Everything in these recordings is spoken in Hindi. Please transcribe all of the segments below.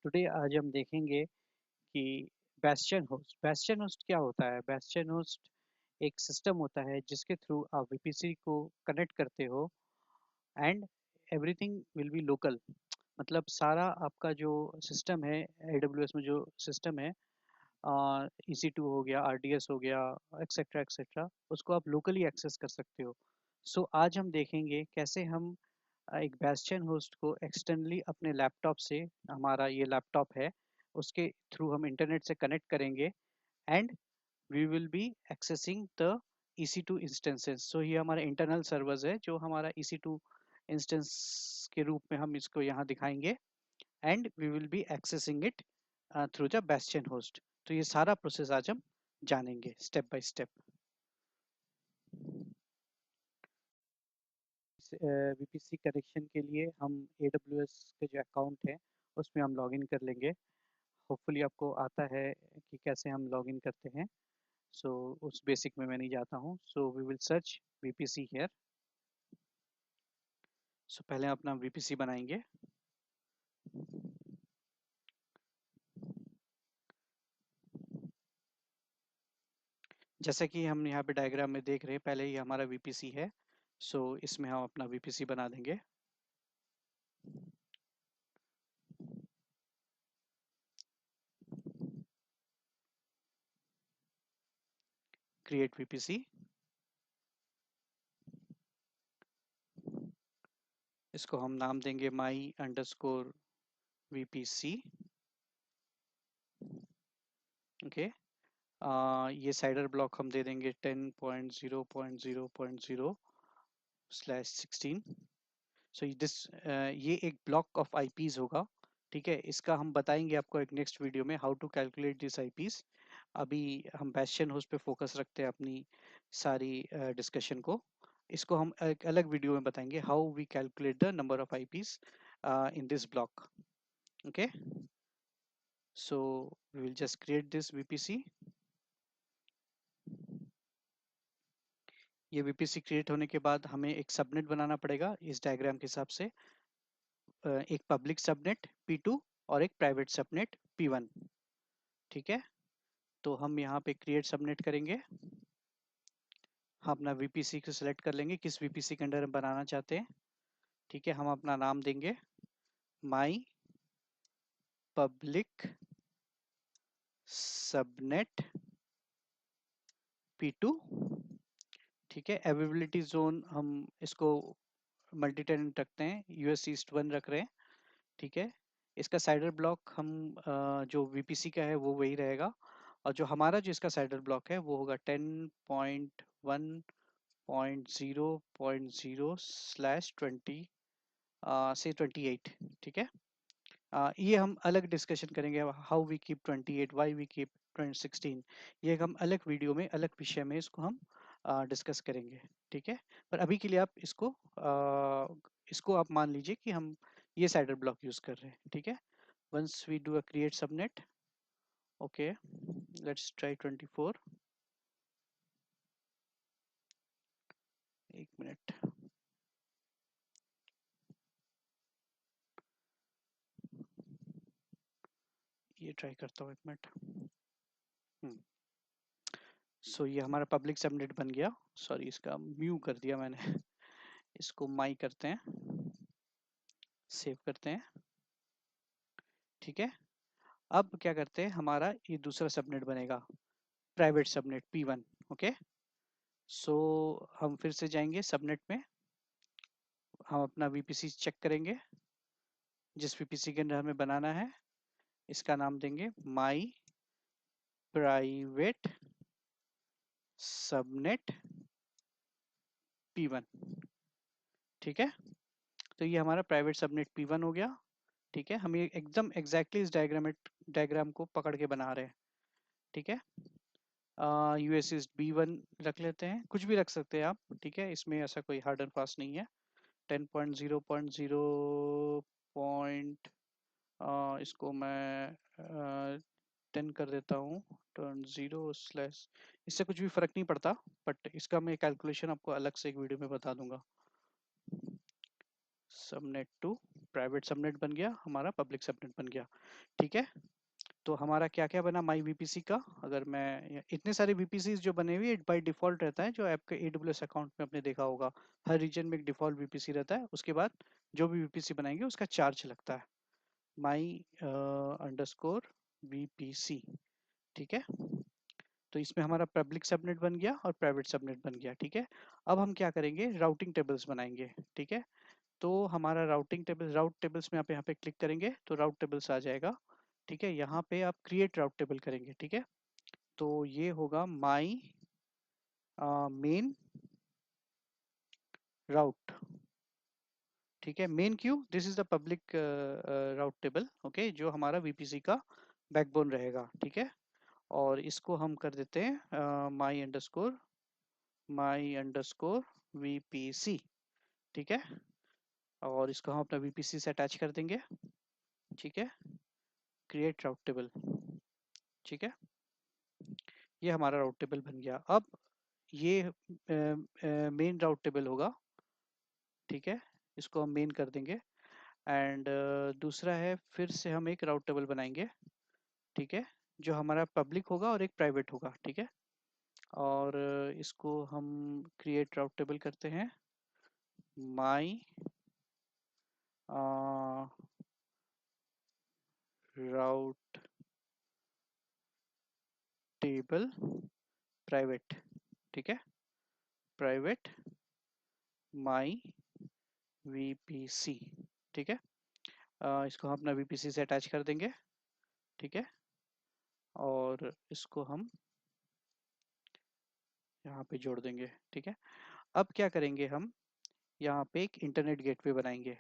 टुडे आज हम देखेंगे कि बेस्टियन होस्ट क्या होता है। बेस्टियन होस्ट एक सिस्टम होता है जिसके थ्रू आप वीपीसी को कनेक्ट करते हो and everything will be local. मतलब सारा आपका जो सिस्टम है एडब्ल्यूएस में जो सिस्टम है, EC2 हो गया, RDS हो गया, एक्सेट्रा एक्सेट्रा, उसको आप लोकली एक्सेस कर सकते हो। सो आज हम देखेंगे कैसे हम एक बेस्टियन होस्ट को एक्सटर्नली अपने लैपटॉप से, हमारा ये लैपटॉप है उसके थ्रू हम इंटरनेट से कनेक्ट करेंगे and we will be accessing the EC2 instances. So ये हमारा इंटरनल सर्वर्स है जो हमारा EC2 इंस्टेंस के रूप में हम इसको यहाँ दिखाएंगे and we will be accessing it through the bastion host. तो ये सारा प्रोसेस आज हम जानेंगे step by step. VPC connection के लिए हम AWS के जो अकाउंट है उसमें हम लॉगिन कर लेंगे। होपफुली आपको आता है कि कैसे हम लॉगिन करते हैं। सो उस बेसिक में मैं नहीं जाता हूँ। So we will search VPC here. So पहले अपना वीपीसी बनाएंगे। जैसा कि हम यहाँ पे डायग्राम में देख रहे हैं, पहले ही हमारा वीपीसी है। सो इसमें हम अपना वीपीसी बना देंगे। Create VPC. इसको हम नाम देंगे my_vpc। ओके। ये साइडर ब्लॉक हम दे देंगे 10.0.0.0/16। सो दिस ये एक ब्लॉक ऑफ आईपीज होगा। ठीक है, इसका हम बताएंगे आपको एक नेक्स्ट वीडियो में how to calculate this IPs. अभी हम बेस्टियन होस्ट पे फोकस रखते हैं अपनी सारी डिस्कशन को। इसको हम एक अलग वीडियो में बताएंगे how we calculate the number of IPs in this block. Okay, so we will just create this VPC. ये वीपीसी क्रिएट होने के बाद हमें एक सबनेट बनाना पड़ेगा इस डायग्राम के हिसाब से। एक पब्लिक सबनेट P2 और एक प्राइवेट सबनेट P1। ठीक है, तो हम यहाँ पे क्रिएट सबनेट करेंगे। हम अपना वीपीसी को सिलेक्ट कर लेंगे किस वीपीसी के अंदर हम बनाना चाहते हैं। ठीक है, हम अपना नाम देंगे माई पब्लिक सबनेट P2। ठीक है, अवेलेबिलिटी जोन हम इसको मल्टी टेनेंट रखते हैं, US ईस्ट 1 रख रहे हैं। ठीक है, इसका साइडर ब्लॉक हम जो वीपीसी का है वो वही रहेगा, और जो हमारा जो इसका साइडर ब्लॉक है वो होगा 10.1.0.0/20 से 28। ठीक है, ये हम अलग डिस्कशन करेंगे how we keep 28, why we keep 16। ये हम अलग वीडियो में अलग विषय में इसको हम डिस्कस करेंगे। ठीक है, पर अभी के लिए आप इसको आप मान लीजिए कि हम ये साइडर ब्लॉक यूज कर रहे हैं। ठीक है, once we do a create subnet, okay, let's try 24। एक मिनट, ये ट्राई करता हूँ, एक मिनट। सो ये हमारा पब्लिक सबनेट बन गया। सॉरी, इसका म्यू कर दिया मैंने। इसको माई करते हैं, सेव करते हैं। ठीक है, अब क्या करते हैं, हमारा ये दूसरा सबनेट बनेगा प्राइवेट सबनेट P1। ओके, सो हम फिर से जाएंगे सबनेट में, हम अपना वीपीसी चेक करेंगे जिस वीपीसी के अंदर हमें बनाना है। इसका नाम देंगे माई प्राइवेट सबनेट P1। ठीक है, तो ये हमारा प्राइवेट सबनेट P1 हो गया। ठीक है, हम ये एकदम एग्जैक्टली इस डायग्राम को पकड़ के बना रहे हैं। ठीक है, US इज B1 रख लेते हैं, कुछ भी रख सकते हैं आप। ठीक है, इसमें ऐसा कोई हार्ड एंड फास्ट नहीं है। 10.0.0 पॉइंट, इसको मैं 10 कर देता हूँ। 0/, इससे कुछ भी फर्क नहीं पड़ता, बट इसका मैं कैलकुलेशन आपको अलग से एक वीडियो में बता दूंगा। सबनेट टू प्राइवेट सबनेट बन गया, हमारा पब्लिक सबनेट बन गया। ठीक है, तो हमारा क्या क्या बना माई वीपीसी का। अगर मैं इतने सारे वीपीसी जो बने हुए बाय डिफॉल्ट रहता है, जो आपके AWS अकाउंट में आपने देखा होगा, हर रीजन में एक डिफॉल्ट वीपीसी रहता है, उसके बाद जो भी वीपीसी बनाएंगे उसका चार्ज लगता है, माई अंडरस्कोर वीपीसी। ठीक है, तो इसमें हमारा पब्लिक सबनेट बन गया और प्राइवेट सबनेट बन गया। ठीक है, अब हम क्या करेंगे, राउटिंग टेबल्स बनाएंगे। ठीक है, तो हमारा राउटिंग टेबल, राउट टेबल्स में आप यहाँ पे क्लिक करेंगे तो राउट टेबल्स आ जाएगा। ठीक है, यहाँ पे आप क्रिएट राउट टेबल करेंगे। ठीक है, तो ये होगा माई मेन राउट। ठीक है, main Q, this is the public route table. Okay, जो हमारा वीपीसी का बैकबोन रहेगा। ठीक है, और इसको हम कर देते हैं माई अंडरस्कोर वीपीसी। ठीक है, और इसको हम अपना वीपीसी से अटैच कर देंगे। ठीक है, क्रिएट राउट टेबल। ठीक है, ये हमारा राउट टेबल बन गया। अब ये मेन राउट टेबल होगा। ठीक है, इसको हम मेन कर देंगे। एंड दूसरा है, फिर से हम एक राउट टेबल बनाएंगे। ठीक है, जो हमारा पब्लिक होगा और एक प्राइवेट होगा। ठीक है, और इसको हम क्रिएट राउट टेबल करते हैं, माई राउट टेबल प्राइवेट। ठीक है, प्राइवेट माई वीपीसी। ठीक है, इसको हम अपना वीपीसी से अटैच कर देंगे। ठीक है, और इसको हम यहाँ पे जोड़ देंगे। ठीक है, अब क्या करेंगे, हम यहाँ पे एक इंटरनेट गेटवे बनाएंगे।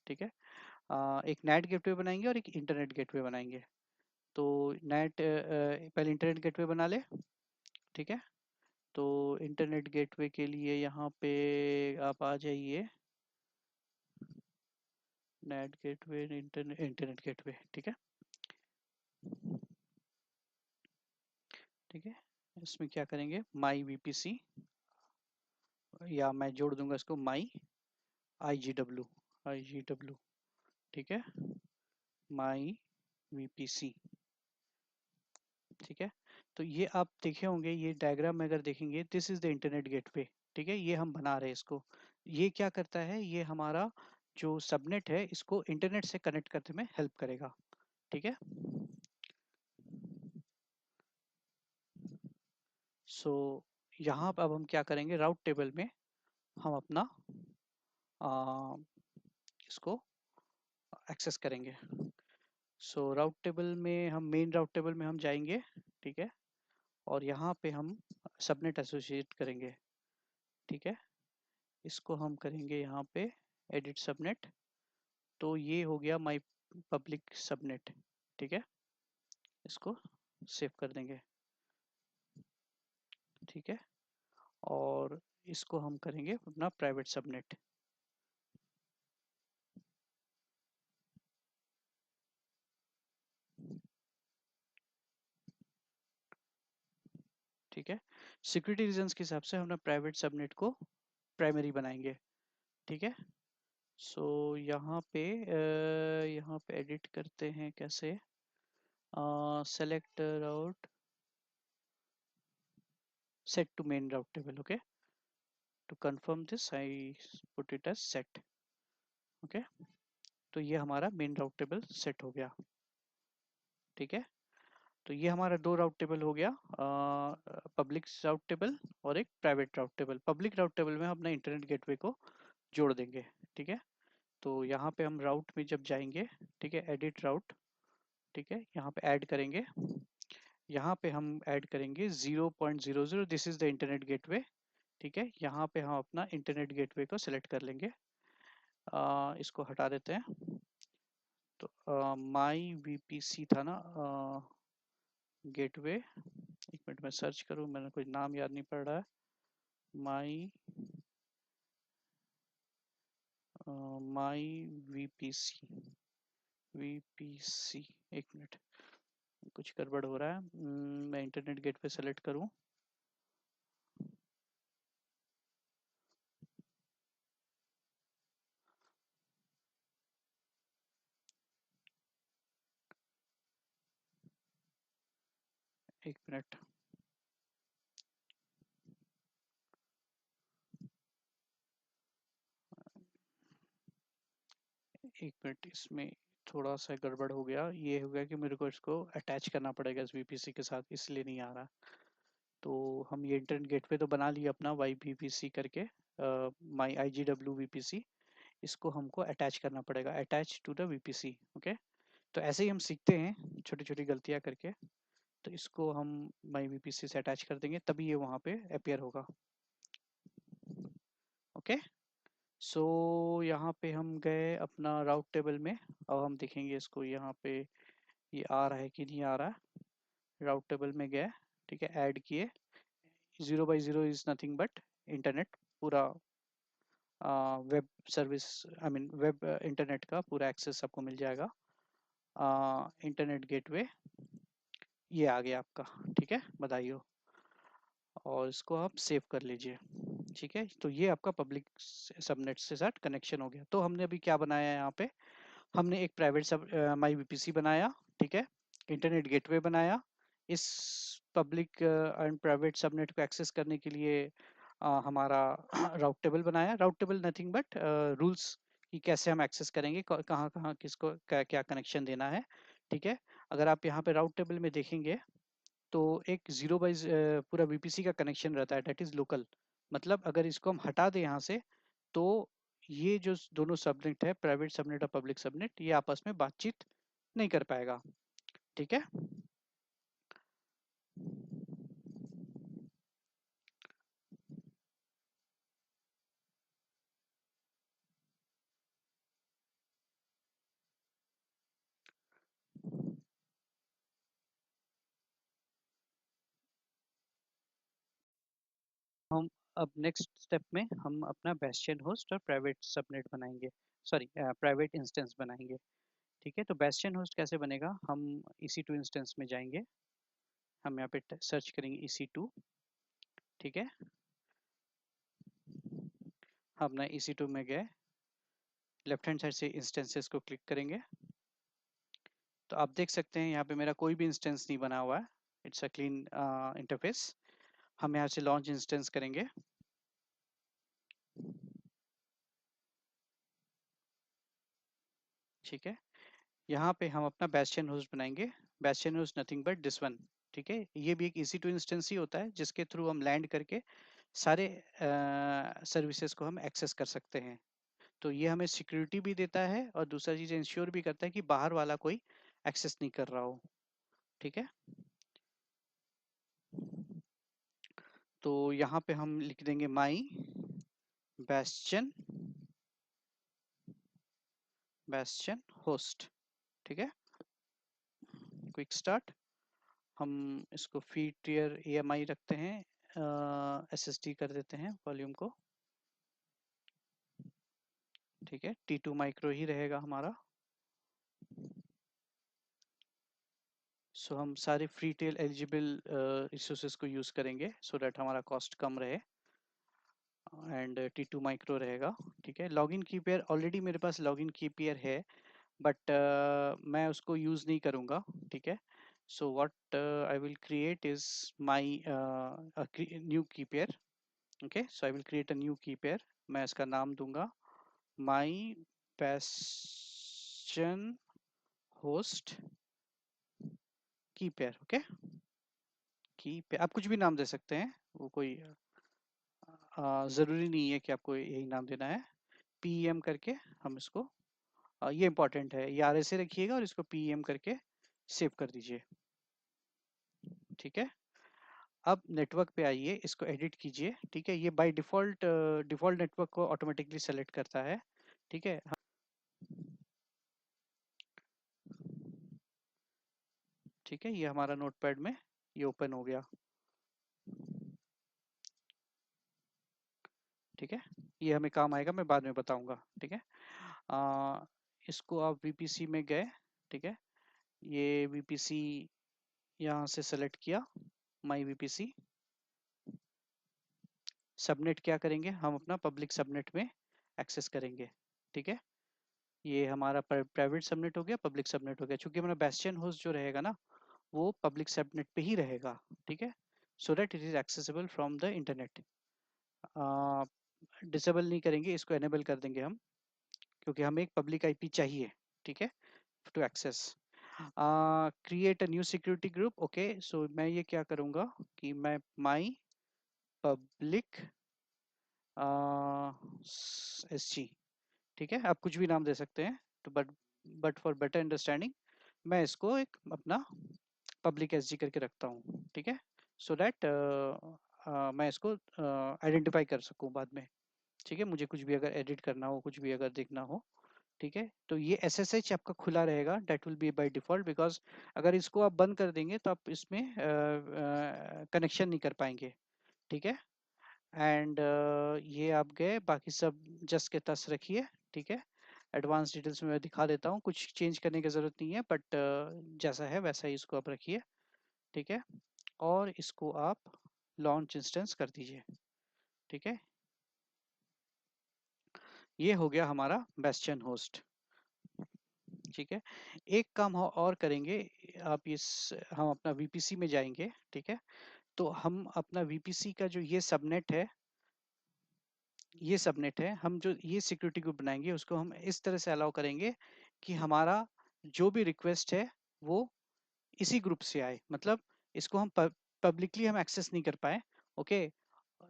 ठीक है, एक नेट गेटवे बनाएंगे और एक इंटरनेट गेटवे बनाएंगे। तो पहले इंटरनेट गेटवे बना ले। ठीक है, तो इंटरनेट गेटवे के लिए यहाँ पे आप आ जाइए, नेट गेटवे, इंटरनेट गेटवे। ठीक है, ठीक है, इसमें क्या करेंगे, माई वीपीसी, या मैं जोड़ दूंगा इसको माई आई जी डब्ल्यू। ठीक है, माई वीपीसी। ठीक है, तो ये आप देखे होंगे, ये डायग्राम में अगर देखेंगे, this is the internet gateway. ठीक है, ये हम बना रहे हैं इसको। ये क्या करता है, ये हमारा जो सबनेट है इसको इंटरनेट से कनेक्ट करने में हेल्प करेगा। ठीक है, सो यहाँ अब हम क्या करेंगे, राउट टेबल में हम अपना आ, इसको एक्सेस करेंगे। सो राउट टेबल में हम, मेन राउट टेबल में हम जाएंगे। ठीक है, और यहाँ पे हम सबनेट एसोसिएट करेंगे। ठीक है, इसको हम करेंगे यहाँ पे एडिट सबनेट। तो ये हो गया माई पब्लिक सबनेट। ठीक है, इसको सेव कर देंगे। ठीक है, और इसको हम करेंगे अपना प्राइवेट सबनेट। ठीक है, सिक्योरिटी रीजंस के हिसाब से हम प्राइवेट सबनेट को प्राइमरी बनाएंगे। ठीक है, सो यहाँ पे एडिट करते हैं कैसे, select route, set to main route table. Okay, to confirm this I put it as set. Okay, तो ये हमारा मेन राउट टेबल सेट हो गया। ठीक है, तो ये हमारा दो राउट टेबल हो गया, पब्लिक राउट टेबल और एक private route table. Public route table में हम अपना इंटरनेट गेटवे को जोड़ देंगे। ठीक है, तो यहाँ पे हम राउट में जब जाएंगे, ठीक है, एडिट राउट। ठीक है, यहाँ पे ऐड करेंगे, यहाँ पे हम ऐड करेंगे 0.00, this is the internet gateway. ठीक है, यहाँ पे हम अपना इंटरनेट गेटवे को सिलेक्ट कर लेंगे। इसको हटा देते हैं। तो माई वीपीसी था ना, गेटवे, एक मिनट में सर्च करूँ, मैंने कोई नाम याद नहीं पड़ रहा है। माई माई वीपीसी, वीपीसी, एक मिनट, कुछ गड़बड़ हो रहा है। मैं इंटरनेट गेटवे सेलेक्ट करूँ, एक मिनट। एक मिनट, इसमें थोड़ा सा गड़बड़ हो गया। ये हो गया कि मेरे को इसको अटैच करना पड़ेगा इस वीपीसी के साथ, इसलिए नहीं आ रहा। तो हम ये इंटरनेट गेटवे तो बना लिया अपना वाई वीपीसी करके, माई आई जी डब्ल्यू वीपीसी। इसको हमको अटैच करना पड़ेगा, attach to the VPC. Okay, तो ऐसे ही हम सीखते हैं छोटी छोटी गलतियां करके। तो इसको हम माई वीपीसी से अटैच कर देंगे, तभी ये वहाँ पे अपेयर होगा। ओके, सो यहाँ पे हम गए अपना राउट टेबल में। अब हम देखेंगे इसको यहाँ पे ये आ रहा है कि नहीं आ रहा है। राउट टेबल में गए, ठीक है, ऐड किए। 0/0 इज नथिंग बट इंटरनेट, पूरा web service, I mean web internet का पूरा एक्सेस आपको मिल जाएगा। इंटरनेट गेटवे ये आ गया आपका, ठीक है, बधाई हो। और इसको आप सेव कर लीजिए। ठीक है, तो ये आपका पब्लिक सबनेट से साथ कनेक्शन हो गया। तो हमने अभी क्या बनाया है यहाँ पे, हमने एक प्राइवेट सब माई वीपीसी बनाया, ठीक है, इंटरनेट गेटवे बनाया। इस पब्लिक एंड प्राइवेट सबनेट को एक्सेस करने के लिए हमारा राउट टेबल बनाया। राउट टेबल नथिंग बट रूल्स कि कैसे हम एक्सेस करेंगे, कहाँ कहाँ किसको क्या क्या कनेक्शन देना है। ठीक है, अगर आप यहाँ पे राउट टेबल में देखेंगे तो एक 0 बाई पूरा वीपीसी का कनेक्शन रहता है, दैट इज लोकल। मतलब अगर इसको हम हटा दें यहाँ से, तो ये जो दोनों सबनेट है, प्राइवेट सबनेट और पब्लिक सबनेट, ये आपस में बातचीत नहीं कर पाएगा। ठीक है, हम अब नेक्स्ट स्टेप में हम अपना बेस्टियन होस्ट और प्राइवेट सबनेट बनाएंगे, सॉरी प्राइवेट इंस्टेंस बनाएंगे। ठीक है, तो बेस्टियन होस्ट कैसे बनेगा, हम EC2 इंस्टेंस में जाएंगे। हम यहाँ पे सर्च करेंगे EC2। ठीक है, हम अपना EC2 में गए, लेफ्ट हैंड साइड से इंस्टेंसेस को क्लिक करेंगे। तो आप देख सकते हैं यहाँ पे मेरा कोई भी इंस्टेंस नहीं बना हुआ है, इट्स अ क्लीन इंटरफेस। हम यहाँ से लॉन्च इंस्टेंस करेंगे। ठीक है, यहाँ पे हम अपना बेस्टियन होस्ट बनाएंगे। Bastion host nothing but this one. ठीक है, ये भी एक EC2 इंस्टेंस ही होता है, जिसके थ्रू हम लैंड करके सारे सर्विसेज को हम एक्सेस कर सकते हैं। तो ये हमें सिक्योरिटी भी देता है और दूसरा चीज इंश्योर भी करता है कि बाहर वाला कोई एक्सेस नहीं कर रहा हो। ठीक है, तो यहाँ पे हम लिख देंगे माई बेस्टियन होस्ट। ठीक है, क्विक स्टार्ट। हम इसको फीड टियर EMI रखते हैं, SSD कर देते हैं वॉल्यूम को। ठीक है, T2 माइक्रो ही रहेगा हमारा। सो हम सारे फ्री टेल एलिजिबल रिसोर्सेज को यूज करेंगे सो दैट हमारा कॉस्ट कम रहे। एंड T2 माइक्रो रहेगा। ठीक है, लॉगिन की पेयर ऑलरेडी मेरे पास लॉगिन की पेयर है, बट मैं उसको यूज नहीं करूंगा। ठीक है, so what I will create is my new key pair. Okay, so I will create a new key pair. मैं इसका नाम दूंगा my bastion host key pair. Okay, key pair आप कुछ भी नाम दे सकते हैं, वो कोई जरूरी नहीं है कि आपको यही नाम देना है। PEM करके हम इसको ये इंपॉर्टेंट है, ये RSA रखिएगा और इसको PEM करके सेव कर दीजिए। ठीक है, अब नेटवर्क पे आइए, इसको एडिट कीजिए। ठीक है, ये बाय डिफॉल्ट डिफॉल्ट नेटवर्क को ऑटोमेटिकली सेलेक्ट करता है। ठीक है, ठीक है, ये हमारा नोटपैड में ये ओपन हो गया। ठीक है, ये हमें काम आएगा, मैं बाद में बताऊंगा। ठीक है, इसको आप VPC में गए। ठीक है, ये VPC यहाँ से सेलेक्ट किया, माई VPC। सबनेट क्या करेंगे, हम अपना पब्लिक सबनेट में एक्सेस करेंगे। ठीक है, ये हमारा प्राइवेट सबनेट हो गया, पब्लिक सबनेट हो गया। चूंकि हमारा बेस्टियन होस्ट जो रहेगा ना, वो पब्लिक सबनेट पे ही रहेगा, ठीक है, so that it is accessible from the internet. Disable नहीं करेंगे, इसको एनेबल कर देंगे हम, क्योंकि हमें एक पब्लिक आईपी चाहिए, ठीक है, to access. Create a new security group, okay, so मैं ये क्या करूँगा कि मैं माई पब्लिक एस जी, ठीक है, आप कुछ भी नाम दे सकते हैं, तो बट फॉर बेटर अंडरस्टैंडिंग मैं इसको एक अपना पब्लिक एस जी करके रखता हूँ, ठीक है, सो दैट मैं इसको आइडेंटिफाई कर सकूँ बाद में, ठीक है, मुझे कुछ भी अगर एडिट करना हो, कुछ भी अगर देखना हो, ठीक है, तो ये SSH आपका खुला रहेगा, that will be by default, because अगर इसको आप बंद कर देंगे तो आप इसमें कनेक्शन नहीं कर पाएंगे, ठीक है, एंड ये आप गए, बाकी सब जस्ट के तस रखिए, ठीक है, एडवांस डिटेल्स में मैं दिखा देता हूँ, कुछ चेंज करने की ज़रूरत नहीं है, बट जैसा है वैसा ही इसको आप रखिए, ठीक है, और इसको आप लॉन्च इंस्टेंस कर दीजिए, ठीक है, ये हो गया हमारा बेस्टियन होस्ट, ठीक है। एक काम और करेंगे, आप इस हम अपना VPC में जाएंगे, ठीक है, तो हम अपना VPC का जो ये सबनेट है, हम जो ये सिक्योरिटी ग्रुप बनाएंगे उसको हम इस तरह से अलाउ करेंगे कि हमारा जो भी रिक्वेस्ट है वो इसी ग्रुप से आए, मतलब इसको हम पब्लिकली हम एक्सेस नहीं कर पाए, ओके,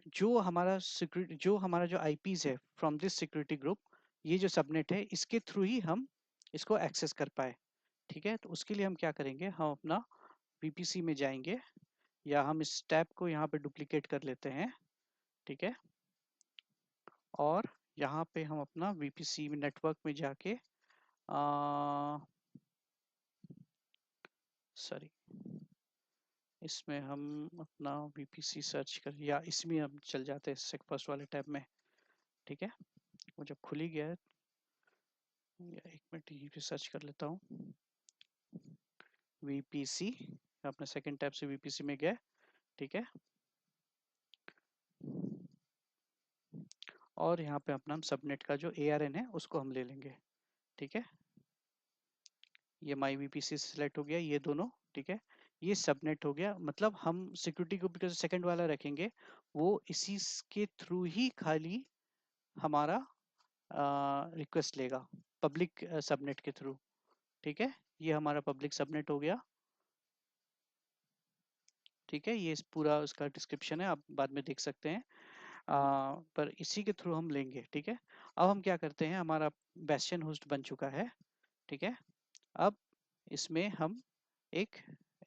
जो हमारा जो आईपीज है फ्रॉम दिस सिक्योरिटी ग्रुप, ये जो सबनेट है इसके थ्रू ही हम इसको एक्सेस कर पाए, ठीक है, तो उसके लिए हम क्या करेंगे, हम अपना VPC में जाएंगे, या हम इस टैब को यहाँ पे डुप्लीकेट कर लेते हैं, ठीक है, और यहाँ पे हम अपना VPC में नेटवर्क में जाके सॉरी, इसमें हम अपना VPC सर्च कर, या इसमें हम चल जाते हैं सेक फर्स्ट वाले टैब में, ठीक है, वो जब खुल ही गया है, या एक मिनट यहीं पे सर्च कर लेता हूँ VPC, अपने सेकंड टैब से VPC में गया, ठीक है, और यहाँ पे अपना हम सबनेट का जो ARN है उसको हम ले लेंगे, ठीक है, ये माई VPC सिलेक्ट हो गया, ये दोनों, ठीक है, ये सबनेट हो गया, मतलब हम सिक्योरिटी को जो सेकंड वाला रखेंगे वो इसी के थ्रू ही खाली हमारा रिक्वेस्ट लेगा, पब्लिक सबनेट के थ्रू, ठीक है, ये हमारा पब्लिक सबनेट हो गया, ठीक है, ये पूरा उसका डिस्क्रिप्शन है, आप बाद में देख सकते हैं, पर इसी के थ्रू हम लेंगे, ठीक है। अब हम क्या करते हैं, हमारा बेस्टियन होस्ट बन चुका है, ठीक है, अब इसमें हम एक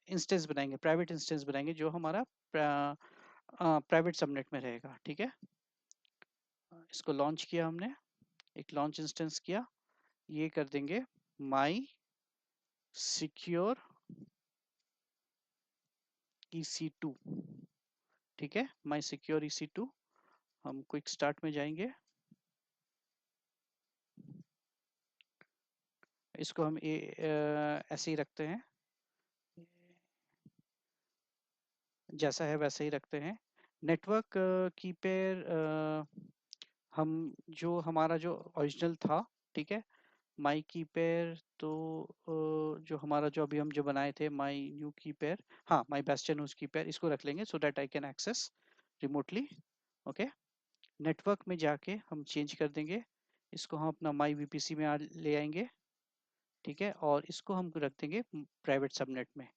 इंस्टेंस बनाएंगे, प्राइवेट इंस्टेंस बनाएंगे, जो हमारा प्राइवेट सबनेट में रहेगा, ठीक है, इसको लॉन्च किया हमने, एक लॉन्च इंस्टेंस किया, ये कर देंगे माई सिक्योर EC2, ठीक है, माई सिक्योर EC2, हम क्विक स्टार्ट में जाएंगे, इसको हम ऐसे ही रखते हैं, जैसा है वैसे ही रखते हैं, नेटवर्क की पेयर हम जो हमारा जो ओरिजिनल था, ठीक है, माई की पेयर, तो जो हमारा जो अभी हम जो बनाए थे माई न्यू की पेयर, हाँ माई बेस्टियन उसकी पेयर, इसको रख लेंगे, so that I can access remotely, okay, network में जाके हम चेंज कर देंगे, इसको हम अपना माई VPC में ले आएंगे, ठीक है, और इसको हम रख देंगे प्राइवेट सबनेट में,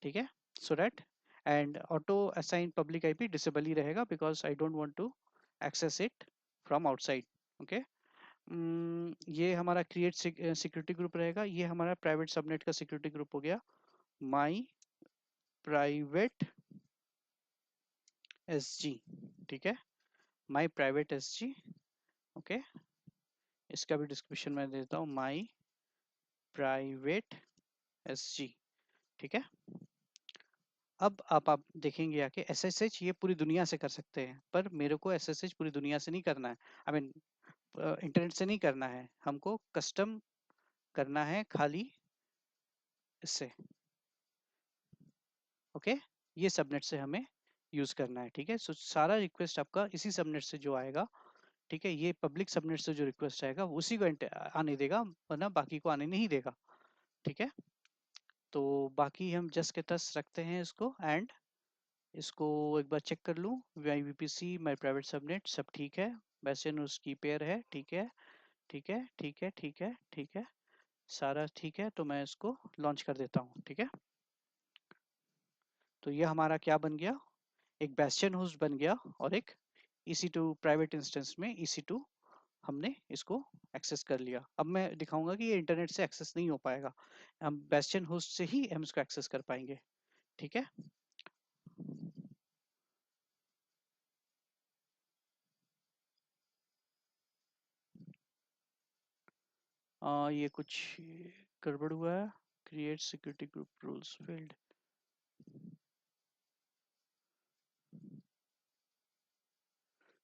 ठीक है, so that and auto assign public IP disable ही रहेगा, because I don't want to access it from outside, okay, ये हमारा क्रिएट सिक्योरिटी ग्रुप रहेगा, ये हमारा प्राइवेट सबनेट का सिक्योरिटी ग्रुप हो गया, माई प्राइवेट SG, ठीक है, माई प्राइवेट SG, ओके, इसका भी डिस्क्रिप्शन मैं देता हूँ, माई प्राइवेट SG, ठीक है, अब आप देखेंगे आके SSH ये पूरी दुनिया से कर सकते हैं, पर मेरे को SSH पूरी दुनिया से नहीं करना है, आई मीन इंटरनेट से नहीं करना है, हमको कस्टम करना है खाली इससे, ओके, ये सबनेट से हमें यूज करना है, ठीक है, सो सारा रिक्वेस्ट आपका इसी सबनेट से जो आएगा, ठीक है, ये पब्लिक सबनेट से जो रिक्वेस्ट आएगा वो उसी को आने देगा, वरना बाकी को आने नहीं देगा, ठीक है, तो बाकी हम जस्ट के तस रखते हैं इसको, एंड इसको एक बार चेक कर लूँ, माई वीपीसी माई प्राइवेट सबनेट सब ठीक है, बेस्टियन उसकी पेयर है, ठीक है ठीक है ठीक है ठीक है ठीक है, सारा ठीक है। तो मैं इसको लॉन्च कर देता हूँ, ठीक है। तो ये हमारा क्या बन गया, एक बेस्टियन होस्ट बन गया और एक EC2 प्राइवेट इंस्टेंस में EC2 हमने इसको एक्सेस कर लिया। अब मैं दिखाऊंगा कि ये इंटरनेट से एक्सेस नहीं हो पाएगा, हम बेस्टियन होस्ट से ही हम इसको एक्सेस कर पाएंगे, ठीक है। ये कुछ गड़बड़ हुआ है, create security group rules field.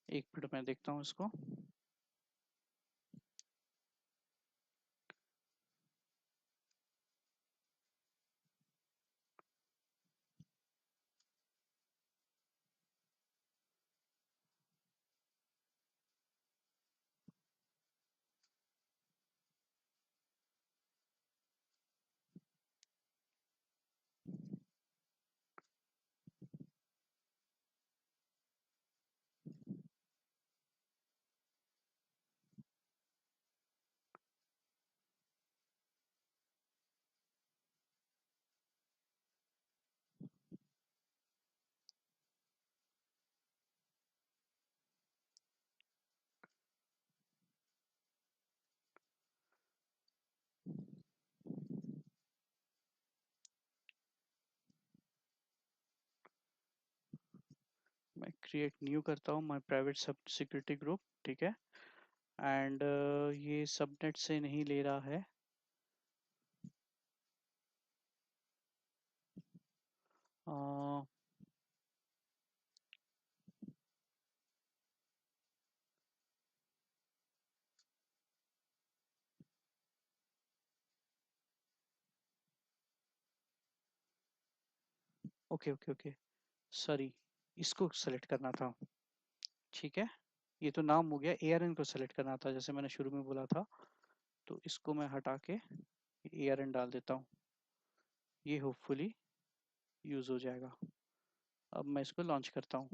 एक मिनट में देखता हूँ इसको। मैं क्रिएट न्यू करता हूँ माई प्राइवेट सब सिक्योरिटी ग्रुप, ठीक है। एंड ये सबनेट से नहीं ले रहा है। ओके ओके ओके, सॉरी, इसको सेलेक्ट करना था, ठीक है। ये तो नाम हो गया, ARN को सेलेक्ट करना था जैसे मैंने शुरू में बोला था। तो इसको मैं हटा के ARN डाल देता हूँ, ये होपफुली यूज हो जाएगा। अब मैं इसको लॉन्च करता हूँ।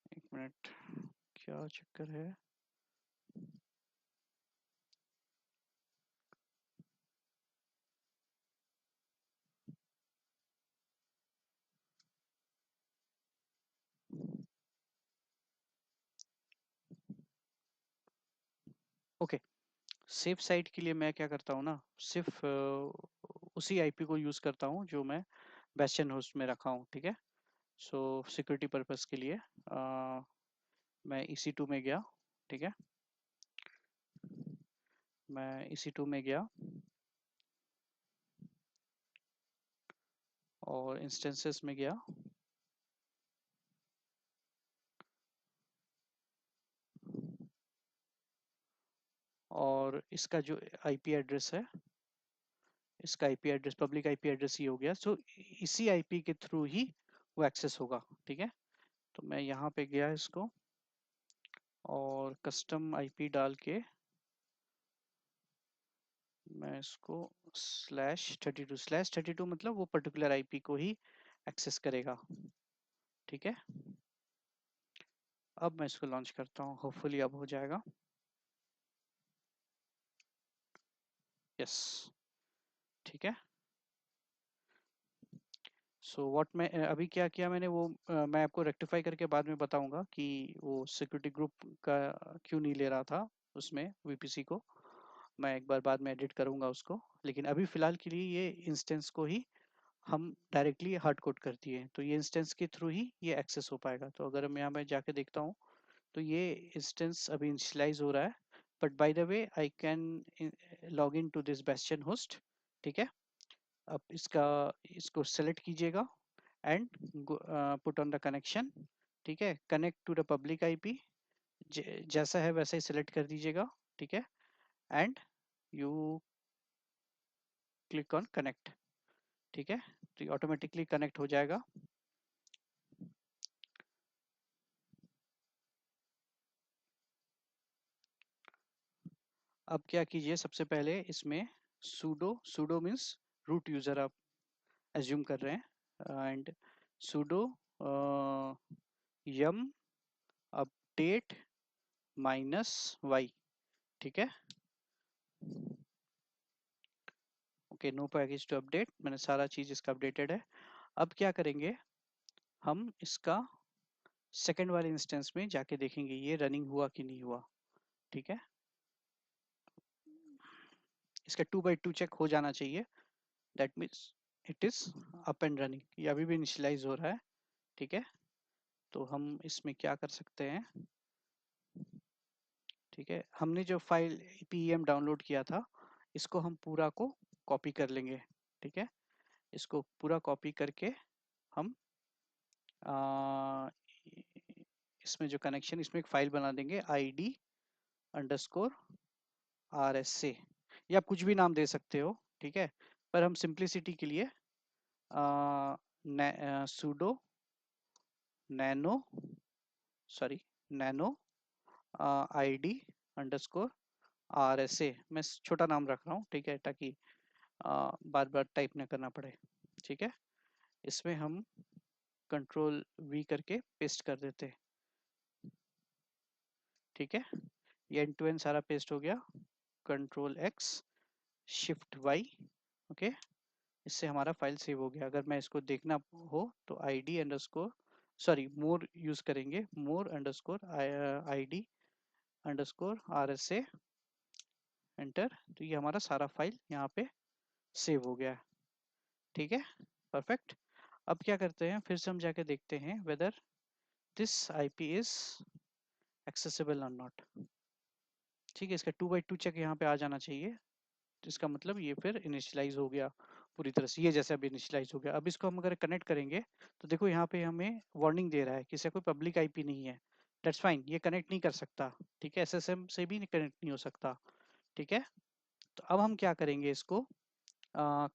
एक मिनट, क्या चक्कर है। ओके, सेफ साइट के लिए मैं क्या करता हूँ ना, सिर्फ उसी IP को यूज करता हूँ जो मैं बेस्टियन होस्ट में रखा हूँ, ठीक है। सो सिक्योरिटी पर्पस के लिए मैं EC2 में गया, ठीक है। मैं EC2 में गया और इंस्टेंसेस में गया, और इसका जो IP एड्रेस है, इसका IP address public IP address ही हो गया। सो इसी IP के थ्रू ही वो एक्सेस होगा, ठीक है। तो मैं यहाँ पे गया इसको और कस्टम IP डाल के मैं इसको /32 मतलब वो पर्टिकुलर IP को ही एक्सेस करेगा, ठीक है। अब मैं इसको लॉन्च करता हूँ, होपफुली अब हो जाएगा। यस, ठीक है। सो व्हाट मैं अभी क्या किया मैंने वो मैं आपको रेक्टिफाई करके बाद में बताऊंगा कि वो सिक्योरिटी ग्रुप का क्यों नहीं ले रहा था उसमें VPC को। मैं एक बार बाद में एडिट करूंगा उसको, लेकिन अभी फिलहाल के लिए ये इंस्टेंस को ही हम डायरेक्टली हार्ड कोड कर दिए, तो ये इंस्टेंस के थ्रू ही ये एक्सेस हो पाएगा। तो अगर मैं यहाँ पे जाके देखता हूँ तो ये इंस्टेंस अभी इनिशियलाइज हो रहा है, but by the way I can log in to this bastion host, ठीक है। अब इसको सेलेक्ट कीजिएगा and put on the connection, ठीक है। Connect to the public IP, जैसा है वैसा ही सिलेक्ट कर दीजिएगा, ठीक है। And you click on connect, ठीक है। तो ये ऑटोमेटिकली कनेक्ट हो जाएगा। अब क्या कीजिए, सबसे पहले इसमें sudo, sudo means root user आप एज्यूम कर रहे हैं, and sudo yum update -y, ठीक है। Okay, no package to update, मैंने सारा चीज इसका अपडेटेड है। अब क्या करेंगे, हम इसका सेकंड वाले इंस्टेंस में जाके देखेंगे ये रनिंग हुआ कि नहीं हुआ, ठीक है। इसका 2x2 चेक हो जाना चाहिए, that means it is up and running. ये अभी भी इनिशियलाइज हो रहा है, ठीक है। तो हम इसमें क्या कर सकते हैं, ठीक है, हमने जो फाइल pem डाउनलोड किया था इसको हम पूरा को कॉपी कर लेंगे, ठीक है। इसको पूरा कॉपी करके हम आ, इसमें जो कनेक्शन, इसमें एक फाइल बना देंगे id_RSA, या आप कुछ भी नाम दे सकते हो, ठीक है। पर हम सिंप्लिसिटी के लिए sudo nano sorry nano id_RSA, मैं छोटा नाम रख रहा हूँ, ठीक है, ताकि बार बार टाइप ना करना पड़े, ठीक है। इसमें हम कंट्रोल वी करके पेस्ट कर देते, ठीक है। ये एंड टू एंड सारा पेस्ट हो गया, control x shift by, okay. इससे हमारा फाइल सेव हो गया। अगर मैं इसको देखना हो तो id अंडरस्कोर सॉरी मोर यूज करेंगे, मोर अंडरस्कोर id_RSA, एंटर। तो ये हमारा सारा फाइल यहाँ पे सेव हो गया, ठीक है, परफेक्ट। अब क्या करते हैं, फिर से हम जाके देखते हैं whether this IP is accessible और नॉट, ठीक है। इसका 2x2 चेक यहाँ पे आ जाना चाहिए, तो इसका मतलब ये फिर इनिशियलाइज हो गया पूरी तरह से, ये जैसे अभी इनिशियलाइज हो गया। अब इसको हम अगर कनेक्ट करेंगे तो देखो यहाँ पे हमें वार्निंग दे रहा है कि इसका कोई पब्लिक IP नहीं है, दैट्स फाइन, ये कनेक्ट नहीं कर सकता, ठीक है। SSM से भी कनेक्ट नहीं हो सकता, ठीक है। तो अब हम क्या करेंगे, इसको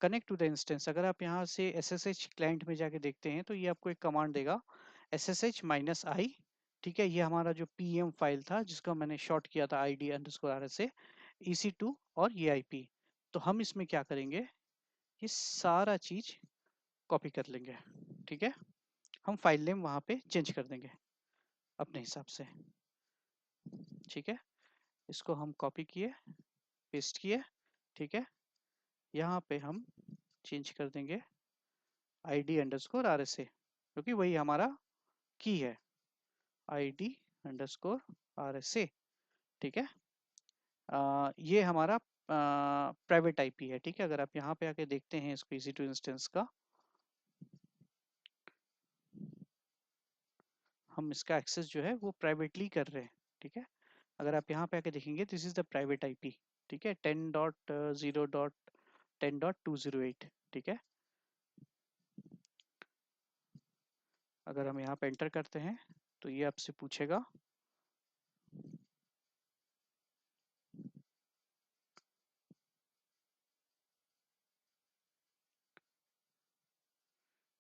कनेक्ट टू द इंस्टेंस। अगर आप यहाँ से SSH क्लाइंट में जाके देखते हैं तो ये आपको एक कमांड देगा SSH-i, ठीक है। ये हमारा जो pm फाइल था जिसका मैंने शॉर्ट किया था id_RSA EC2 और ये IP। तो हम इसमें क्या करेंगे, ये सारा चीज कॉपी कर लेंगे, ठीक है। हम फाइल नेम वहां पे चेंज कर देंगे अपने हिसाब से, ठीक है। इसको हम कॉपी किए, पेस्ट किए, ठीक है। यहाँ पे हम चेंज कर देंगे id_RSA, क्योंकि वही हमारा की है, id_RSA, ठीक है। ये हमारा प्राइवेट IP है, ठीक है। अगर आप यहाँ पे आके देखते हैं इसको EC2 इंस्टेंस का, हम इसका एक्सेस जो है वो प्राइवेटली कर रहे हैं, ठीक है। अगर आप यहाँ पे आके देखेंगे, this is the private IP, ठीक है, 10.0.10.208, ठीक है। अगर हम यहाँ पे एंटर करते हैं तो ये आपसे पूछेगा,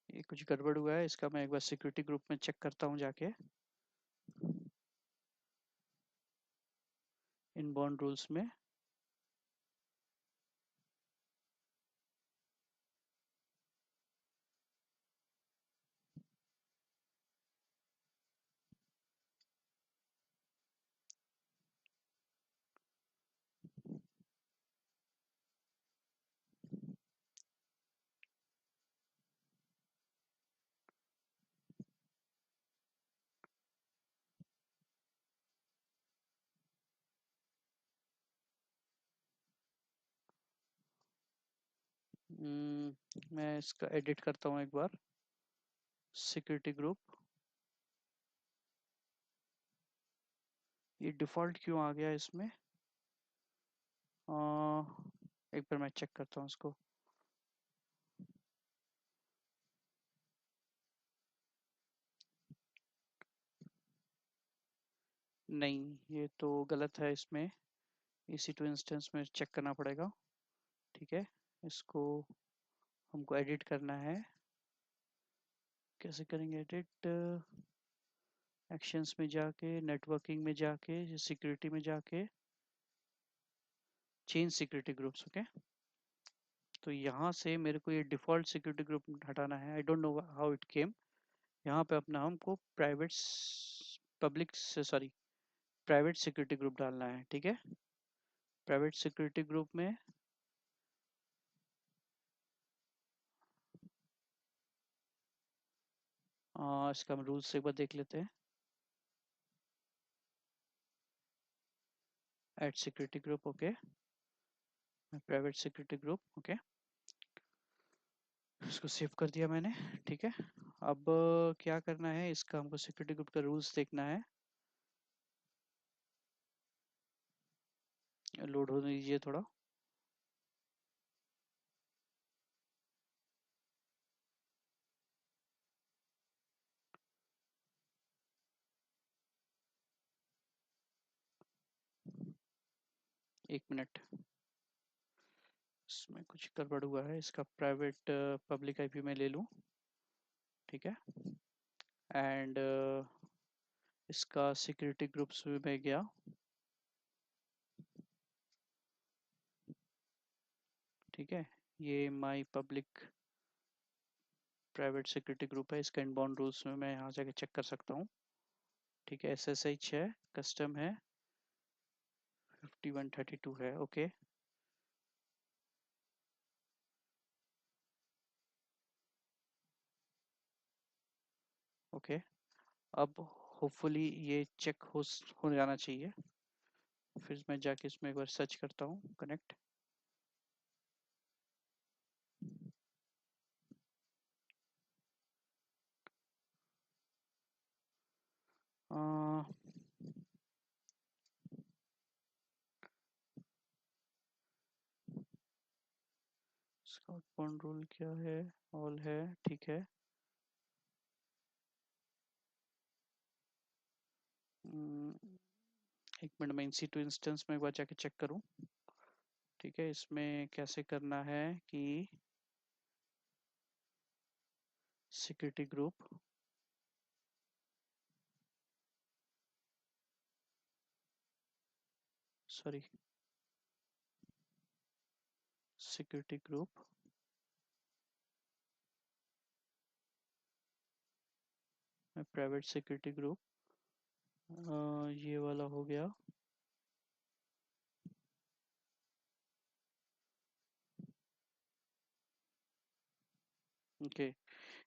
ये कुछ गड़बड़ हुआ है इसका, मैं एक बार सिक्योरिटी ग्रुप में चेक करता हूँ जाके, इनबाउंड रूल्स में। मैं इसका एडिट करता हूँ एक बार, सिक्योरिटी ग्रुप। ये डिफॉल्ट क्यों आ गया इसमें, एक बार मैं चेक करता हूँ इसको। नहीं, ये तो गलत है, इसमें EC2 इंस्टेंस में चेक करना पड़ेगा, ठीक है। इसको हमको एडिट करना है, कैसे करेंगे एडिट, एक्शंस में जाके, नेटवर्किंग में जाके, सिक्योरिटी में जाके, चेंज सिक्योरिटी ग्रुप्स। ओके, तो यहाँ से मेरे को ये डिफॉल्ट सिक्योरिटी ग्रुप हटाना है। I don't know how it came. यहाँ पे अपना हमको private public sorry private security group डालना है। ठीक है, प्राइवेट सिक्योरिटी ग्रुप में इसका हम रूल्स एक बार देख लेते हैं। Add security group. Okay, private security group. Okay, इसको सेव कर दिया मैंने। ठीक है, अब क्या करना है, इसका हमको सिक्योरिटी ग्रुप का रूल्स देखना है। लोड होने दीजिए थोड़ा। एक मिनट, इसमें कुछ गड़बड़ हुआ है। इसका प्राइवेट पब्लिक आईपी में ले लूँ। ठीक है, एंड इसका सिक्योरिटी ग्रुप्स में गया। ठीक है, ये माई पब्लिक प्राइवेट सिक्योरिटी ग्रुप है। इसका इनबाउंड रूल्स में मैं यहाँ जाके चेक कर सकता हूँ। ठीक है, SSH है, कस्टम है, 5132 है। ओके, ओके, अब होपफुली ये चेक हो जाना चाहिए। फिर मैं जाके इसमें एक बार सर्च करता हूँ कनेक्ट। इसका आउटबाउंड रूल क्या है? ऑल है, ठीक है। एक मिनट में EC2 इंस्टेंस में एक बार जाके चेक करूँ। ठीक है, इसमें कैसे करना है कि security group, sorry security group, private security group, ये वाला हो गया। ओके,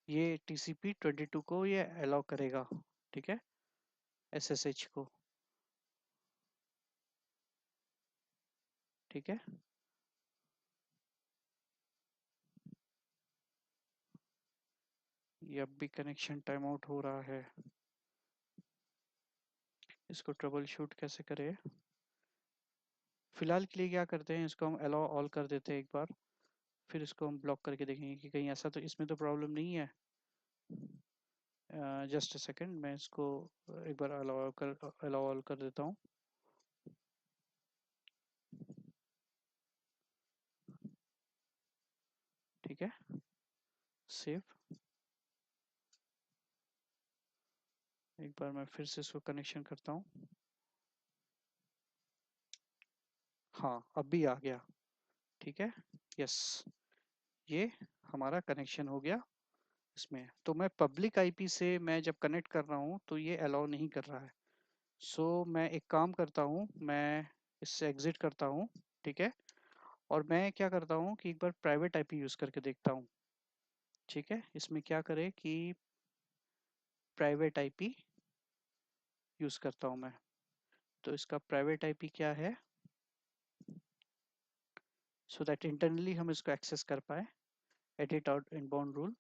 ये TCP/22 को ये अलाउ करेगा। ठीक है, SSH को। ठीक है, ये अब भी कनेक्शन टाइम आउट हो रहा है। इसको ट्रबल शूट कैसे करें? फिलहाल के लिए क्या करते हैं, इसको हम अलाउ ऑल कर देते हैं एक बार। फिर इसको हम ब्लॉक करके देखेंगे कि कहीं ऐसा तो इसमें तो प्रॉब्लम नहीं है। जस्ट अ सेकंड, मैं इसको एक बार अलाउ ऑल कर देता हूँ। ठीक है, सेव। एक बार मैं फिर से इसको कनेक्शन करता हूँ। हाँ, अब भी आ गया। ठीक है, यस, ये हमारा कनेक्शन हो गया इसमें। तो मैं पब्लिक आईपी से मैं जब कनेक्ट कर रहा हूँ तो ये अलाउ नहीं कर रहा है। सो मैं एक काम करता हूँ, मैं इससे एग्जिट करता हूँ। ठीक है, और मैं क्या करता हूँ कि एक बार प्राइवेट आईपी यूज़ करके देखता हूँ। ठीक है, इसमें क्या करें कि प्राइवेट आईपी यूज़ करता हूँ मैं। तो इसका प्राइवेट आईपी क्या है, सो दैट इंटरनली हम इसको एक्सेस कर पाए। Edit out inbound rule.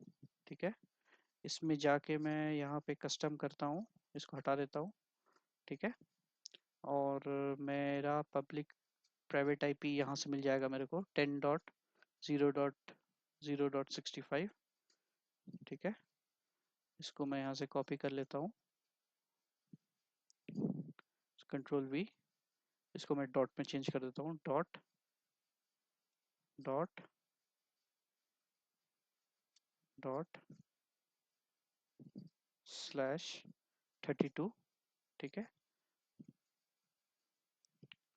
ठीक है, इसमें जाके मैं यहाँ पे कस्टम करता हूँ, इसको हटा देता हूँ। ठीक है, और मेरा पब्लिक प्राइवेट आईपी यहाँ से मिल जाएगा मेरे को 10.0.0.65। ठीक है, इसको मैं यहाँ से कॉपी कर लेता हूँ, Ctrl+V। इसको मैं डॉट में चेंज कर देता हूँ, डॉट डॉट डॉट /32। ठीक है,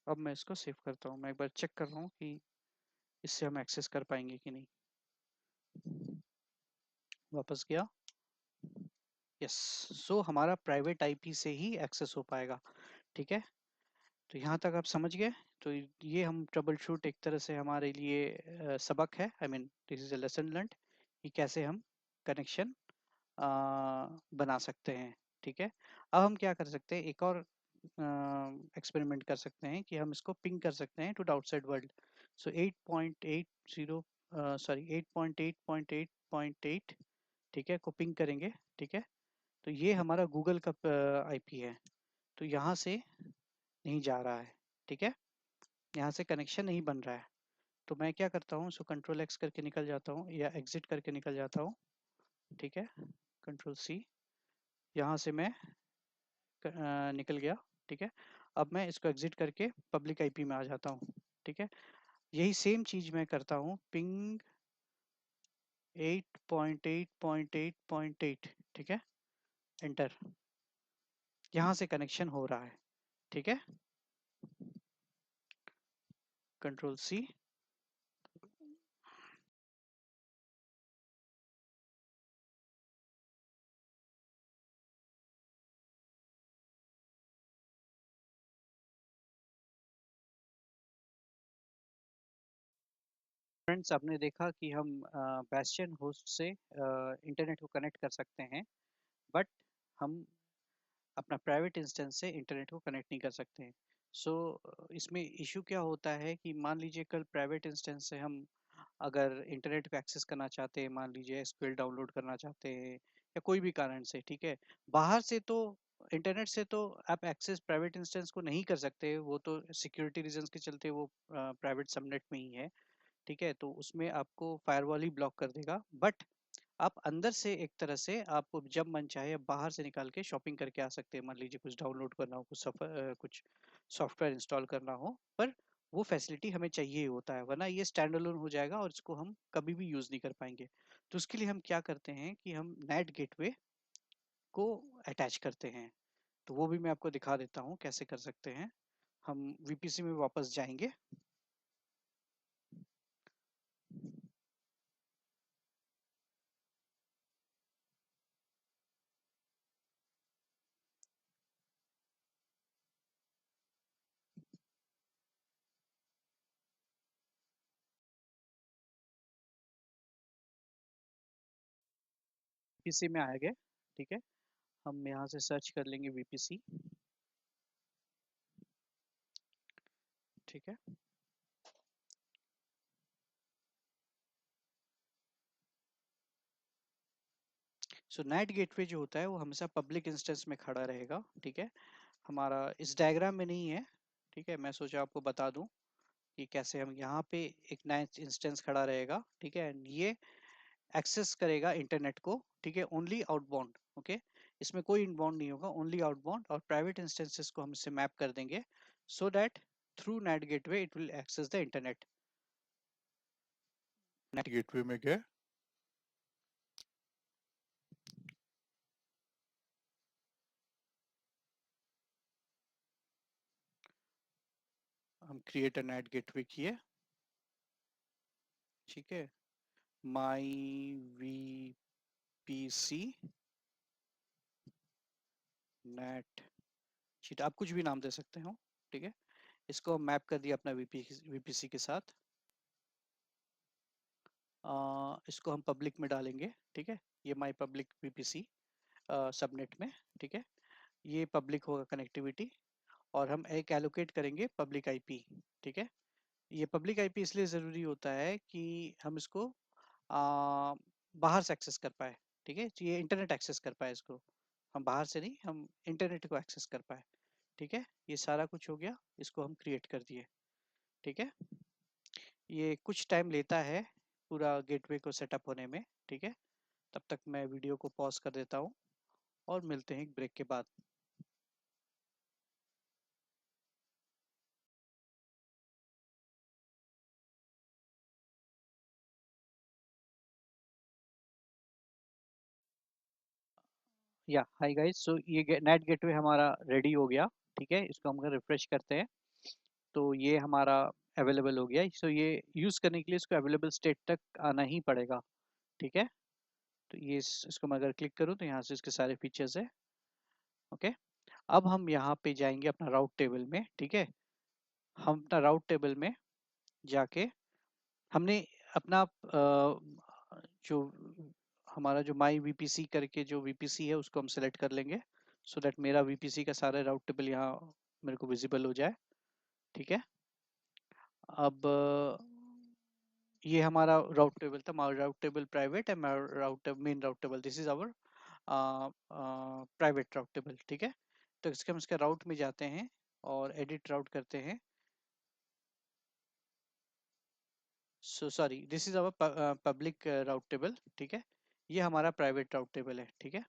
अब मैं इसको सेव करता हूँ। मैं एक बार चेक कर रहा हूँ कि इससे हम एक्सेस कर पाएंगे कि नहीं। वापस गया। यस। सो हमारा प्राइवेट आईपी से ही एक्सेस हो पाएगा। ठीक है, तो यहाँ तक आप समझ गए। तो ये हम ट्रबल शूट एक तरह से हमारे लिए सबक है। I mean this is a lesson learned कि कैसे हम कनेक्शन बना सकते हैं। ठीक है, अब हम क्या कर सकते हैं, एक और एक्सपेरिमेंट कर सकते हैं कि हम इसको पिंग कर सकते हैं to the outside world. So 8.80 sorry 8.8.8.8 ठीक है को पिंग करेंगे। ठीक है, तो ये हमारा गूगल का आईपी है, तो यहाँ से नहीं जा रहा है। ठीक है, यहाँ से कनेक्शन नहीं बन रहा है। तो मैं क्या करता हूँ, सो कंट्रोल एक्स करके निकल जाता हूँ या एग्जिट करके निकल जाता हूँ। ठीक है, कंट्रोल सी, यहाँ से मैं निकल गया। ठीक है, अब मैं इसको एग्जिट करके पब्लिक आईपी में आ जाता हूँ। ठीक है, यही सेम चीज मैं करता हूँ, पिंग 8.8.8.8। ठीक है, एंटर, यहाँ से कनेक्शन हो रहा है। ठीक है, कंट्रोल सी। फ्रेंड्स, आपने देखा कि हम बेस्टियन होस्ट से इंटरनेट को कनेक्ट कर सकते हैं, बट हम अपना प्राइवेट इंस्टेंस से इंटरनेट को कनेक्ट नहीं कर सकते हैं। सो इसमें इशू क्या होता है कि मान लीजिए कल प्राइवेट इंस्टेंस से हम अगर इंटरनेट को एक्सेस करना चाहते हैं, मान लीजिए एसक्यूएल डाउनलोड करना चाहते हैं या कोई भी कारण से, ठीक है, बाहर से तो इंटरनेट से तो आप एक्सेस प्राइवेट इंस्टेंस को नहीं कर सकते, वो तो सिक्योरिटी रीजंस के चलते वो प्राइवेट सबनेट में ही है। ठीक है, तो उसमें आपको फायरवॉल ही ब्लॉक कर देगा। बट आप अंदर से एक तरह से आप जब मन चाहे बाहर से निकाल के शॉपिंग करके आ सकते हैं। मान लीजिए कुछ डाउनलोड करना हो, कुछ सॉफ्टवेयर इंस्टॉल करना हो, पर वो फैसिलिटी हमें चाहिए ही होता है, वरना ये स्टैंड अलोन हो जाएगा और इसको हम कभी भी यूज नहीं कर पाएंगे। तो उसके लिए हम क्या करते हैं कि हम नेट गेटवे को अटैच करते हैं। तो वो भी मैं आपको दिखा देता हूँ कैसे कर सकते हैं। हम वीपीसी में वापस जाएंगे। वीपीसी में आ गए। ठीक है, हम यहाँ से सर्च कर लेंगे वीपीसी। ठीक है, सो नेट गेटवे जो होता है वो हमेशा पब्लिक इंस्टेंस में खड़ा रहेगा। ठीक है, हमारा इस डायग्राम में नहीं है। ठीक है, मैं सोचा आपको बता दूं कि कैसे हम यहाँ पे एक नया इंस्टेंस खड़ा रहेगा। ठीक है, ये एक्सेस करेगा इंटरनेट को। ठीक है, ओनली आउटबाउंड। ओके, इसमें कोई इनबाउंड नहीं होगा, ओनली आउटबाउंड, और प्राइवेट इंस्टेंसेस को हम इससे मैप कर देंगे so that through NAT gateway it will access the internet. NAT gateway में गए, हम क्रिएट अ नेट गेटवे किए। ठीक है, my V P C net sheet, आप कुछ भी नाम दे सकते हो। ठीक है, इसको मैप कर दिया अपना वीपीसी के साथ। इसको हम पब्लिक में डालेंगे। ठीक है, ये माई पब्लिक वीपीसी सबनेट में। ठीक है, ये पब्लिक होगा कनेक्टिविटी, और हम एक एलोकेट करेंगे पब्लिक आईपी। ठीक है, ये पब्लिक आईपी इसलिए ज़रूरी होता है कि हम इसको बाहर से एक्सेस कर पाए। ठीक है, तो ये इंटरनेट एक्सेस कर पाए इसको, हम बाहर से नहीं, हम इंटरनेट को एक्सेस कर पाए। ठीक है, ये सारा कुछ हो गया, इसको हम क्रिएट कर दिए। ठीक है, ये कुछ टाइम लेता है पूरा गेटवे को सेटअप होने में। ठीक है, तब तक मैं वीडियो को पॉज कर देता हूँ और मिलते हैं एक ब्रेक के बाद। या हाय गाइस, सो ये नेट गेटवे हमारा रेडी हो गया। ठीक है, इसको हम अगर रिफ्रेश करते हैं तो ये हमारा अवेलेबल हो गया। सो ये यूज़ करने के लिए इसको अवेलेबल स्टेट तक आना ही पड़ेगा। ठीक है, तो ये इसको मैं अगर क्लिक करूँ तो यहाँ से इसके सारे फीचर्स है। ओके, अब हम यहाँ पे जाएंगे अपना राउट टेबल में। ठीक है, हम अपना राउट टेबल में जाके हमने अपना जो हमारा जो माई वीपीसी करके जो वीपीसी है उसको हम सेलेक्ट कर लेंगे, सो दैट मेरा वीपीसी का सारा राउट टेबल यहाँ मेरे को विजिबल हो जाए। ठीक है, अब ये हमारा राउट टेबल था, my route table private and my route main route table, this is our private route table. ठीक है, तो इसके हम इसका राउट में जाते हैं और एडिट राउट करते हैं। So sorry, this is our public route table. ठीक है, ये हमारा प्राइवेट राउट टेबल है। ठीक है,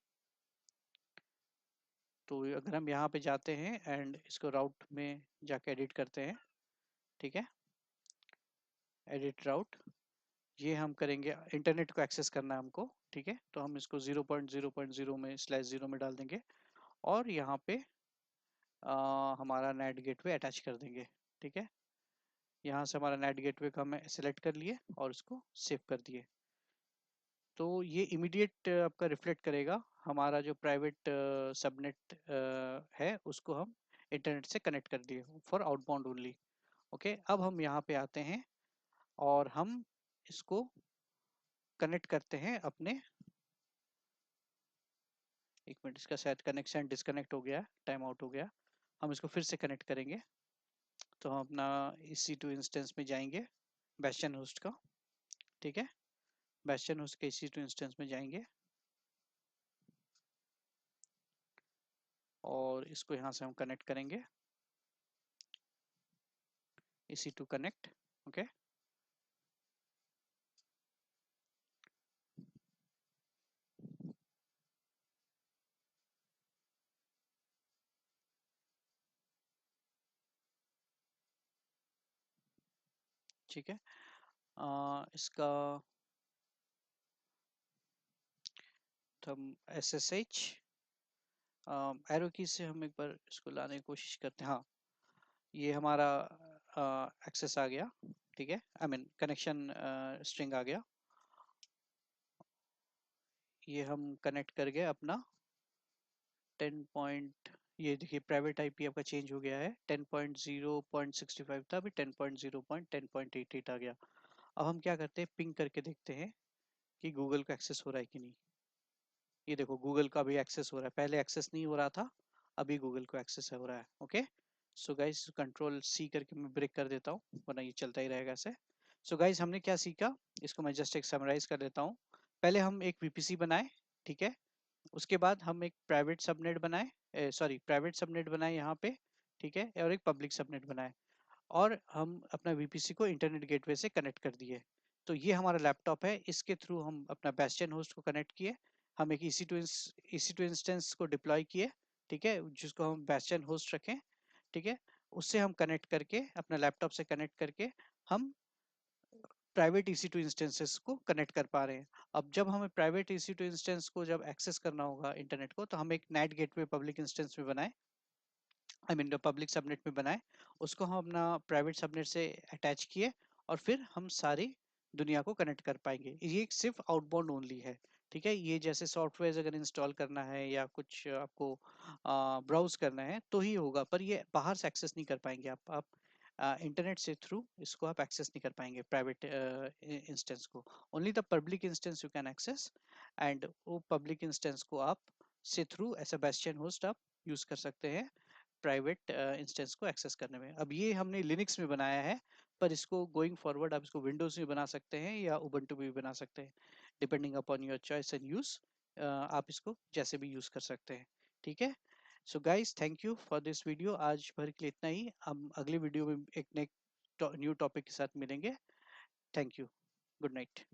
तो अगर हम यहाँ पे जाते हैं एंड इसको राउट में जाके एडिट करते हैं। ठीक है, एडिट राउट, ये हम करेंगे, इंटरनेट को एक्सेस करना है हमको। ठीक है, तो हम इसको 0.0.0 में /0 में डाल देंगे और यहाँ पे हमारा नेट गेटवे अटैच कर देंगे। ठीक है, यहाँ से हमारा नेट गेटवे का हम सेलेक्ट कर लिए और इसको सेव कर दिए। तो ये इमीडिएट आपका रिफ्लेक्ट करेगा हमारा जो प्राइवेट सबनेट है उसको हम इंटरनेट से कनेक्ट कर दिए फॉर आउटबाउंड ओनली। ओके, अब हम यहाँ पे आते हैं और हम इसको कनेक्ट करते हैं अपने, एक मिनट, इसका शायद कनेक्शन डिस्कनेक्ट हो गया, टाइम आउट हो गया। हम इसको फिर से कनेक्ट करेंगे। तो हम अपना EC2 इंस्टेंस में जाएंगे, बेस्टियन होस्ट का। ठीक है, बेस्टियन होस्ट के EC2 इंस्टेंस में जाएंगे और इसको यहाँ से हम कनेक्ट करेंगे, EC2 कनेक्ट। ओके, ठीक है, इसका हम SSH एरो की से हम एक बार इसको लाने की कोशिश करते हैं। हाँ, ये हमारा एक्सेस आ गया। ठीक है, आई मीन कनेक्शन स्ट्रिंग आ गया। ये हम कनेक्ट कर गए अपना 10 पॉइंट, ये देखिए प्राइवेट आईपी आपका चेंज हो गया है, 10.0.65 था, अभी 10.0.10.88 आ गया। अब हम क्या करते हैं, पिंग करके देखते हैं कि गूगल को एक्सेस हो रहा है कि नहीं। ये देखो गूगल का भी एक्सेस हो रहा है, पहले एक्सेस नहीं हो रहा था, अभी गूगल को एक्सेस हो रहा है। Okay, so guys control C करके मैं ब्रेक कर देता हूँ, वरना ये चलता ही रहेगा ऐसे। सो गाइस हमने क्या सीखा, इसको मैं जस्ट एक समराइज कर देता हूँ। पहले हम एक VPC बनाए। ठीक है, उसके बाद हम एक प्राइवेट सबनेट बनाए, सॉरी प्राइवेट सबनेट बनाए यहाँ पे। ठीक है, और एक पब्लिक सबनेट बनाए और हम अपना VPC को इंटरनेट गेटवे से कनेक्ट कर दिए। तो ये हमारा लैपटॉप है, इसके थ्रू हम अपना बेस्टियन होस्ट को कनेक्ट किए, हम एक EC2 इंस्टेंस को डिप्लॉय किए। ठीक है, जिसको हम बेस्टियन होस्ट रखें। ठीक है, उससे हम कनेक्ट करके अपना लैपटॉप से कनेक्ट करके हम प्राइवेट EC2 इंस्टेंसेस को कनेक्ट कर पा रहे हैं। अब जब हमें प्राइवेट EC2 इंस्टेंस को जब एक्सेस करना होगा इंटरनेट को, तो हम एक नेट गेटवे पब्लिक इंस्टेंस में बनाए, आई मीन पब्लिक सबनेट में बनाए, उसको हम अपना प्राइवेट सबनेट से अटैच किए और फिर हम सारी दुनिया को कनेक्ट कर पाएंगे। ये सिर्फ आउटबाउंड ओनली है। ठीक है, ये जैसे सॉफ्टवेयर अगर इंस्टॉल करना है या कुछ आपको ब्राउज करना है तो ही होगा, पर ये बाहर से एक्सेस नहीं कर पाएंगे आप इंटरनेट से थ्रू इसको आप एक्सेस नहीं कर पाएंगे प्राइवेट इंस्टेंस को। Only the public instance you can access, and वो पब्लिक इंस्टेंस को आप से थ्रू ऐसा बेस्टियन होस्ट आप यूज कर सकते हैं प्राइवेट इंस्टेंस को एक्सेस करने में। अब ये हमने लिनक्स में बनाया है, पर इसको गोइंग फॉरवर्ड आप इसको विंडोज में बना सकते हैं या उबंटू में भी बना सकते हैं, depending upon your choice and use. आप इसको जैसे भी यूज कर सकते हैं। ठीक है, so guys thank you for this video, आज भर के लिए इतना ही। हम अगले वीडियो में एक न्यू टॉपिक के साथ मिलेंगे। Thank you, good night.